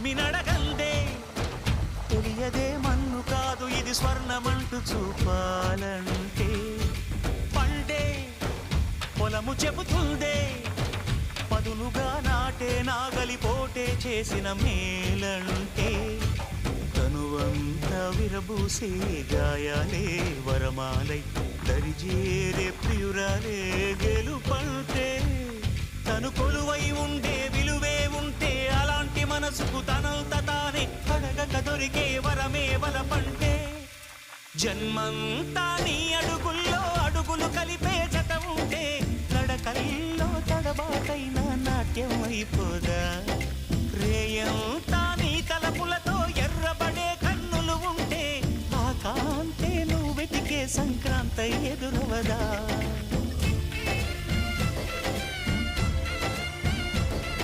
భూమినడగందే తెలియదే మన్ను కాదు ఇది స్వర్ణమంటూ చూపాలంటే పండే పొలము చెబుతుందే పదునుగా నాటే నాగలిపోటే చేసిన మేలంటే తనువంతా విరబూసే గాయాలే వరమాలై దరిజేరే ప్రియురాలే గెలుపంటే తను కొలువై ఉండే విలువే ఉంటే అలాంటి మనసుకు తనంత తానే అడగక దొరికే వరమే వలపంటే జన్మంతా నీ అడుగుల్లో అడుగులు కలిపే జత ఉంటే నడకల్లో తడబాటైన నాట్యం అయిపోదా రేయంతా నీ తలపులతో ఎర్రబడే కన్నులు ఉంటే ఆ కాంతే నువ్వు వెతికే సంక్రాంతి ఎదురవదా